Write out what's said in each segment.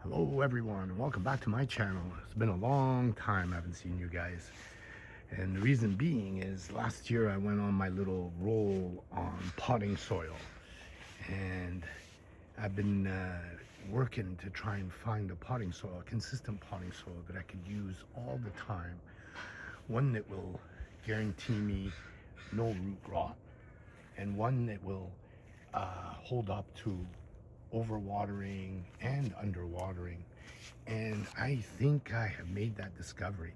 Hello everyone and welcome back to my channel. It's been a long time I haven't seen you guys. And the reason being is last year I went on my little roll on potting soil. And I've been working to try and find a potting soil, a consistent potting soil that I could use all the time. One that will guarantee me no root rot, and one that will hold up to overwatering and underwatering. And I think I have made that discovery.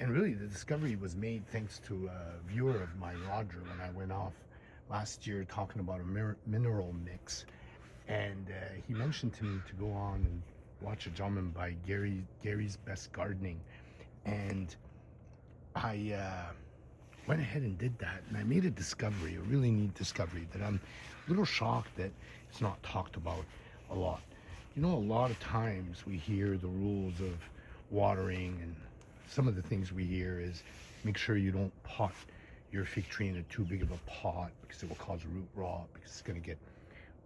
And really the discovery was made thanks to a viewer of mine, Roger, when I went off last year talking about a mineral mix. And he mentioned to me to go on and watch a gentleman by Gary's Best Gardening. And I went ahead and did that, and I made a discovery, a really neat discovery that I'm a little shocked that it's not talked about a lot. You know, a lot of times we hear the rules of watering, and some of the things we hear is make sure you don't pot your fig tree in a too big of a pot because it will cause root rot, because it's going to get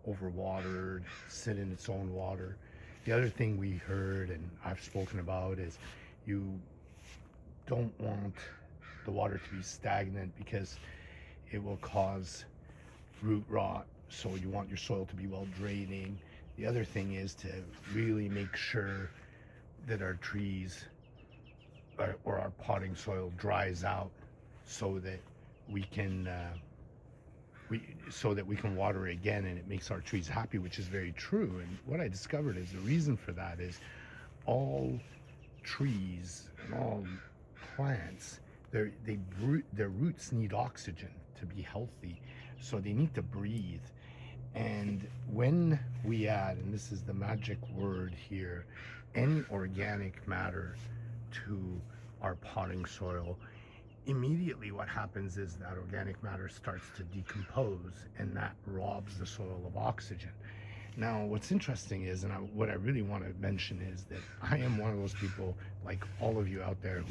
overwatered, sit in its own water. The other thing we heard and I've spoken about is you don't want the water to be stagnant because it will cause root rot. So you want your soil to be well draining. The other thing is to really make sure that our trees or our potting soil dries out so that we can water it again, and it makes our trees happy, which is very true. And what I discovered is the reason for that is all trees and all plants, their roots need oxygen to be healthy, so they need to breathe. And when we add, and this is the magic word here, any organic matter to our potting soil, immediately what happens is that organic matter starts to decompose, and that robs the soil of oxygen. Now, what's interesting is, and what I really want to mention is that I am one of those people, like all of you out there,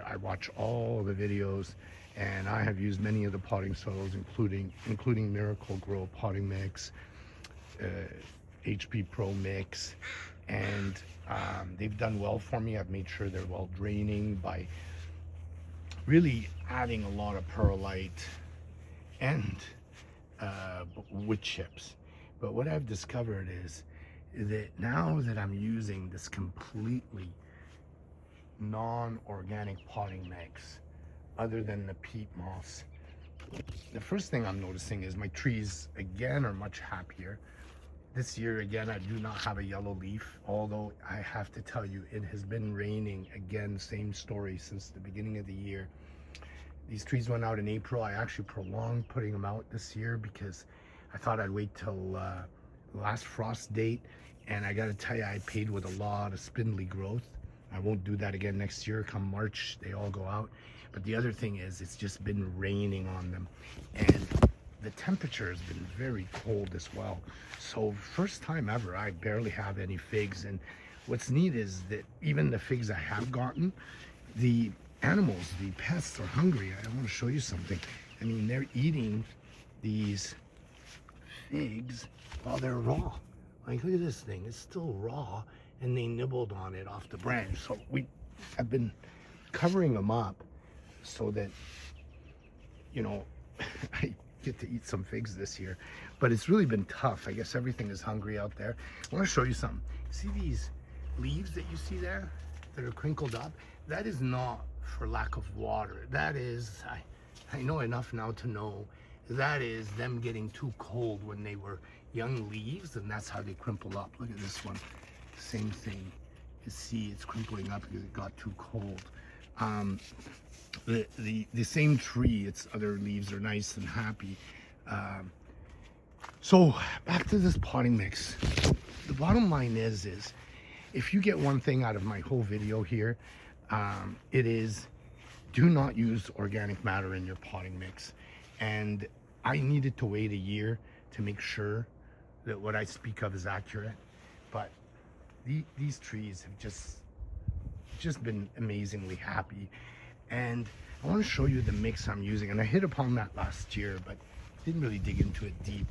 I watch all the videos, and I have used many of the potting soils, including Miracle Grow potting mix, HP Pro mix, and they've done well for me. I've made sure they're well draining by really adding a lot of perlite and wood chips. But what I've discovered is that now that I'm using this completely non-organic potting mix, other than the peat moss, the first thing I'm noticing is my trees again are much happier. This year again, I do not have a yellow leaf, although I have to tell you, it has been raining again, same story since the beginning of the year. These trees went out in April. I actually prolonged putting them out this year because I thought I'd wait till last frost date, and I gotta tell you, I paid with a lot of spindly growth. I won't do that again next year. Come March, they all go out. But the other thing is, it's just been raining on them, and the temperature has been very cold as well. So first time ever, I barely have any figs. And what's neat is that even the figs I have gotten, the animals, the pests are hungry. I want to show you something. I mean, they're eating these figs while they're raw. Like, look at this thing, it's still raw, and they nibbled on it off the branch. So I've been covering them up so that, you know, I get to eat some figs this year. But it's really been tough. I guess everything is hungry out there. I want to show you something. See these leaves that you see there that are crinkled up? That is not for lack of water. That is, I know enough now to know, that is them getting too cold when they were young leaves, and that's how they crimple up. Look at this one, same thing. You see it's crimpling up because it got too cold. The same tree, its other leaves are nice and happy. So back to this potting mix. The bottom line is if you get one thing out of my whole video here, it is, do not use organic matter in your potting mix. And I needed to wait a year to make sure that what I speak of is accurate. But these trees have just been amazingly happy. And I want to show you the mix I'm using. And I hit upon that last year, but didn't really dig into it deep.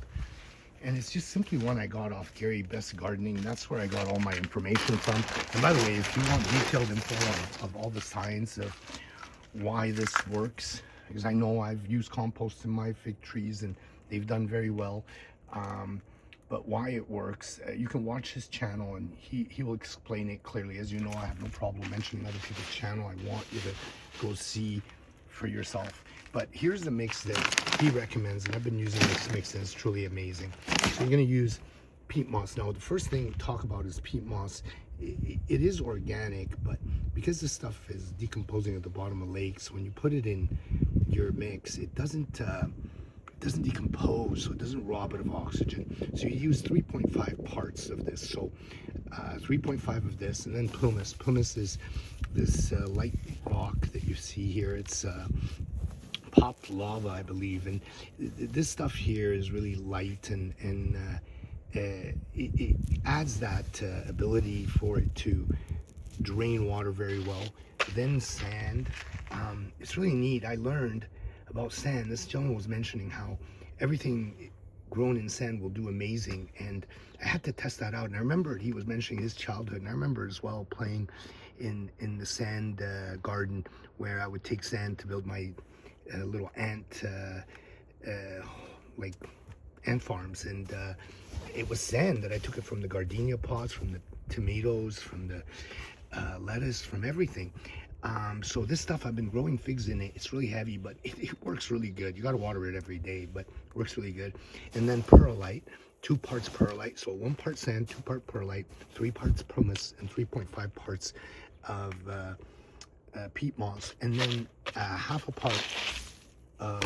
And it's just simply one I got off Gary Best Gardening. That's where I got all my information from. And by the way, if you want detailed info of all the science of why this works, because I know I've used compost in my fig trees and they've done very well. But why it works, you can watch his channel and he will explain it clearly. As you know, I have no problem mentioning other people's channel. I want you to go see for yourself. But here's the mix that he recommends, and I've been using this mix and it's truly amazing. So you're gonna use peat moss. Now, the first thing to talk about is peat moss. It is organic, but because this stuff is decomposing at the bottom of lakes, when you put it in your mix, it doesn't decompose, so it doesn't rob it of oxygen. So you use 3.5 parts of this. So 3.5 of this, and then pumice. Pumice is this light rock that you see here. It's popped lava, I believe, and this stuff here is really light, and it adds that ability for it to drain water very well. Then sand. It's really neat. I learned about sand. This gentleman was mentioning how everything grown in sand will do amazing, and I had to test that out. And I remembered he was mentioning his childhood, and I remember as well playing in the sand garden, where I would take sand to build my little ant like ant farms, and it was sand that I took it from the gardenia pots, from the tomatoes, from the lettuce, from everything. So this stuff, I've been growing figs in it. It's really heavy, but it works really good. You got to water it every day, but it works really good. And then perlite, 2 parts perlite. So 1 part sand, 2 part perlite, 3 parts pumice, and 3.5 parts of peat moss. And then half a part of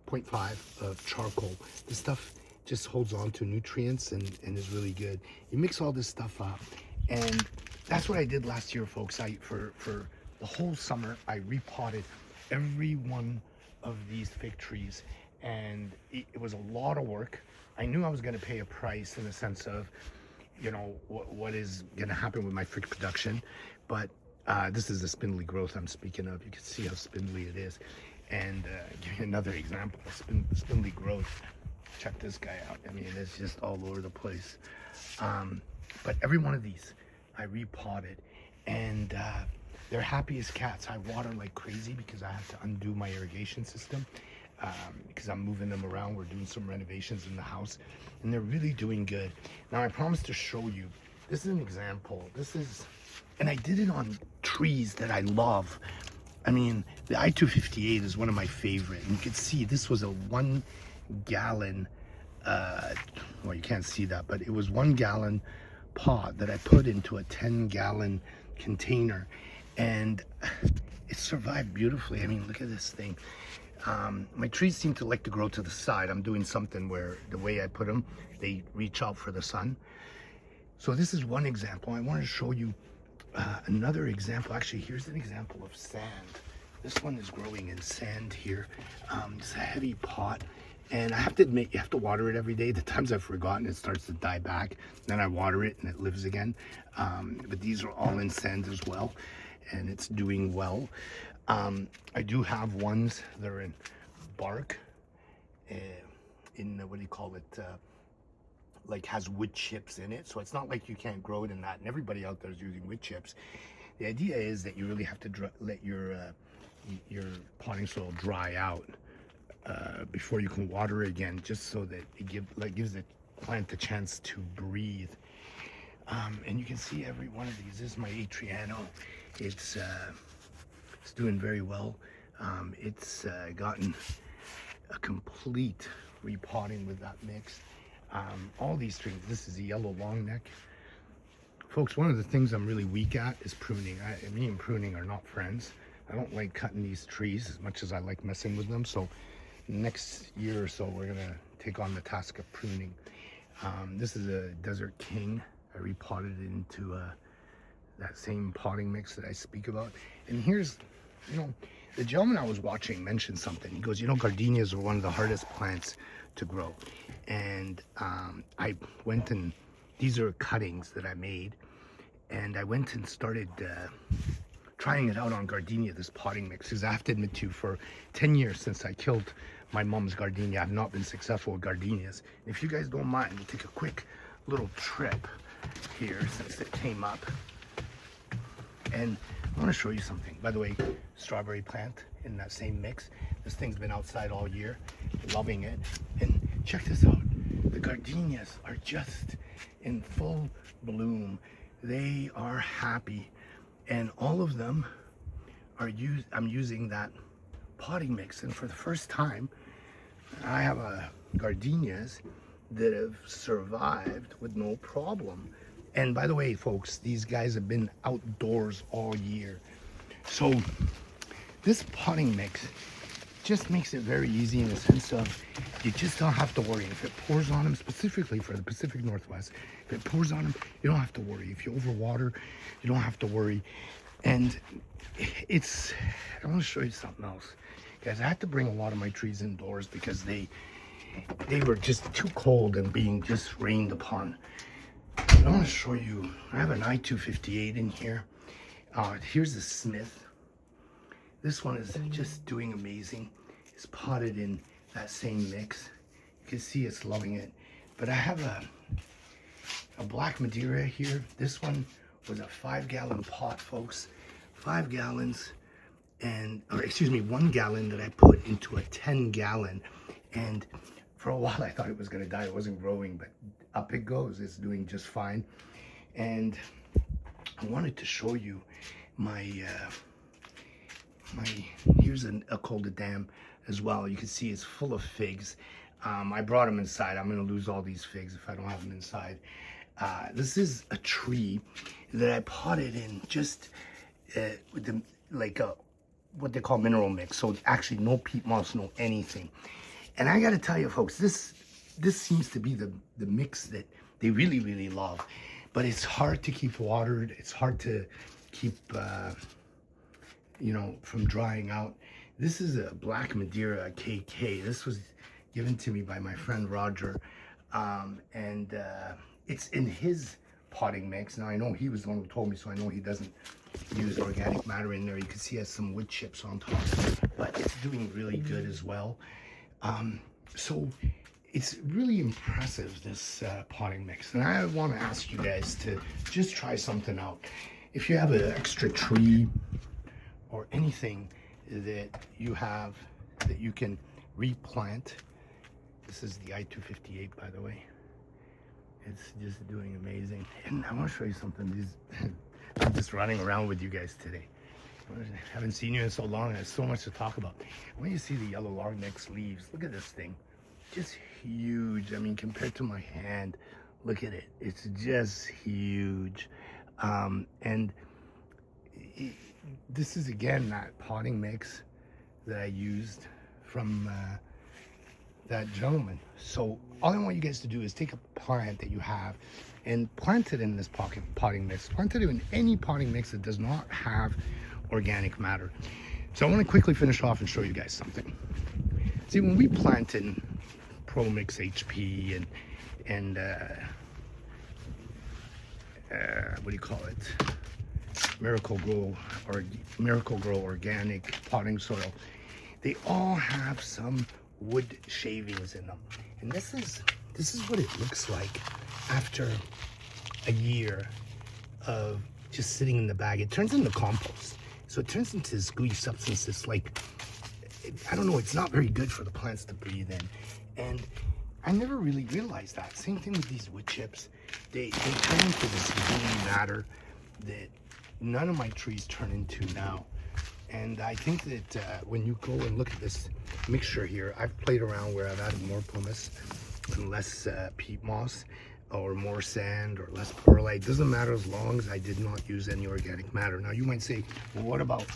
0.5 of charcoal. This stuff just holds on to nutrients and is really good. You mix all this stuff up, and that's what I did last year, folks. For the whole summer, I repotted every one of these fig trees, and it was a lot of work. I knew I was going to pay a price in the sense of, you know, what is going to happen with my fig production, but this is the spindly growth I'm speaking of. You can see how spindly it is. And give you another example of spindly growth. Check this guy out. I mean, it's just all over the place. But every one of these I repotted, and they're happy as cats. I water like crazy because I have to undo my irrigation system because I'm moving them around. We're doing some renovations in the house, and they're really doing good. Now, I promised to show you. This is an example. And I did it on trees that I love. I mean, the I-258 is one of my favorite. And you can see this was a 1 gallon, well, you can't see that, but it was 1 gallon pot that I put into a 10-gallon container. And it survived beautifully. I mean, look at this thing. My trees seem to like to grow to the side. I'm doing something where the way I put them, they reach out for the sun. So this is one example. I want to show you another example. Actually, here's an example of sand. This one is growing in sand here. It's a heavy pot, and I have to admit, you have to water it every day. The times I've forgotten, it starts to die back. Then I water it and it lives again. But these are all in sand as well, and it's doing well. I do have ones that are in bark, in what do you call it, like has wood chips in it. So it's not like you can't grow it in that, and everybody out there is using wood chips. The idea is that you really have to let your potting soil dry out before you can water it again, just so that it gives the plant a chance to breathe. And you can see every one of these. This is my Atriano. It's doing very well. It's gotten a complete repotting with that mix. All these trees. This is a yellow long neck. Folks, one of the things I'm really weak at is pruning. Me and pruning are not friends. I don't like cutting these trees as much as I like messing with them. So next year or so, we're gonna take on the task of pruning. This is a Desert King. I repotted it into that same potting mix that I speak about. And here's, you know, the gentleman I was watching mentioned something. He goes, you know, gardenias are one of the hardest plants to grow. And I went and, these are cuttings that I made, and I went and started trying it out on gardenia, this potting mix, because I have to admit to you, for 10 years since I killed my mom's gardenia, I've not been successful with gardenias. If you guys don't mind, we'll take a quick little trip here since it came up. And I want to show you something. By the way, strawberry plant in that same mix. This thing's been outside all year, loving it. And check this out. The gardenias are just in full bloom. They are happy. And all of them are I'm using that potting mix. And for the first time, I have gardenias that have survived with no problem. And by the way, folks, these guys have been outdoors all year. So this potting mix just makes it very easy in the sense of you just don't have to worry. If it pours on them, specifically for the Pacific Northwest, if it pours on them, you don't have to worry. If you overwater, you don't have to worry. And I want to show you something else. Guys, I had to bring a lot of my trees indoors because they were just too cold and being just rained upon. I want to show you, I have an I-258 in here. Here's a Smith. This one is just doing amazing. It's potted in that same mix. You can see it's loving it. But I have a black Madeira here. This one was a 5-gallon pot, folks. 5 gallons, and, or excuse me, 1 gallon that I put into a 10-gallon. And for a while I thought it was gonna die. It wasn't growing, but up it goes. It's doing just fine. And I wanted to show you my here's a caldedam as well. You can see it's full of figs. I brought them inside. I'm gonna lose all these figs if I don't have them inside. This is a tree that I potted in just with the, like a, what they call mineral mix. So actually no peat moss, no anything. And I gotta tell you folks, this seems to be the mix that they really, really love. But it's hard to keep watered. It's hard to keep, you know, from drying out. This is a black Madeira KK. This was given to me by my friend Roger. It's in his potting mix. Now I know he was the one who told me, so I know he doesn't use organic matter in there. You can see it has some wood chips on top, but it's doing really good as well. So it's really impressive, this potting mix. And I want to ask you guys to just try something out. If you have an extra tree or anything that you have that you can replant. This is the I-258, by the way. It's just doing amazing. And I want to show you something. I'm just running around with you guys today. I haven't seen you in so long. There's so much to talk about. When you see the yellow largnex leaves, look at this thing. Just huge. I mean, compared to my hand, look at it. It's just huge. This is, again, that potting mix that I used from that gentleman. So all I want you guys to do is take a plant that you have and plant it in this potting mix. Plant it in any potting mix that does not have organic matter. So I want to quickly finish off and show you guys something. See, when we plant in Pro Mix HP and what do you call it? Miracle Grow organic potting soil. They all have some wood shavings in them, and this is what it looks like after a year of just sitting in the bag. It turns into compost, so it turns into this gooey substance. It's like, I don't know, it's not very good for the plants to breathe in, and I never really realized that. Same thing with these wood chips. They turn into this gooey matter that none of my trees turn into now. And I think that when you go and look at this mixture here, I've played around where I've added more pumice and less peat moss, or more sand or less perlite. Doesn't matter as long as I did not use any organic matter. Now you might say, well, what about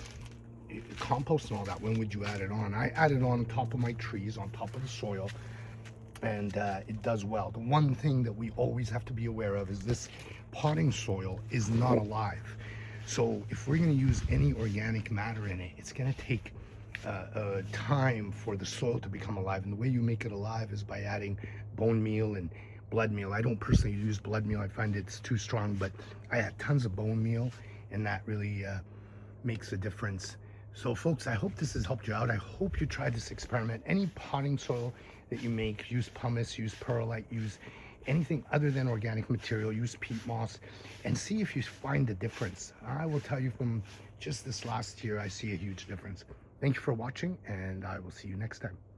compost and all that? When would you add it on? I add it on top of my trees, on top of the soil, and it does well. The one thing that we always have to be aware of is this potting soil is not alive. So if we're going to use any organic matter in it, it's going to take time for the soil to become alive. And the way you make it alive is by adding bone meal and blood meal. I don't personally use blood meal. I find it's too strong, but I add tons of bone meal, and that really makes a difference. So folks, I hope this has helped you out. I hope you try this experiment. Any potting soil that you make, use pumice, use perlite, use anything other than organic material, use peat moss, and see if you find the difference. I will tell you, from just this last year, I see a huge difference. Thank you for watching, and I will see you next time.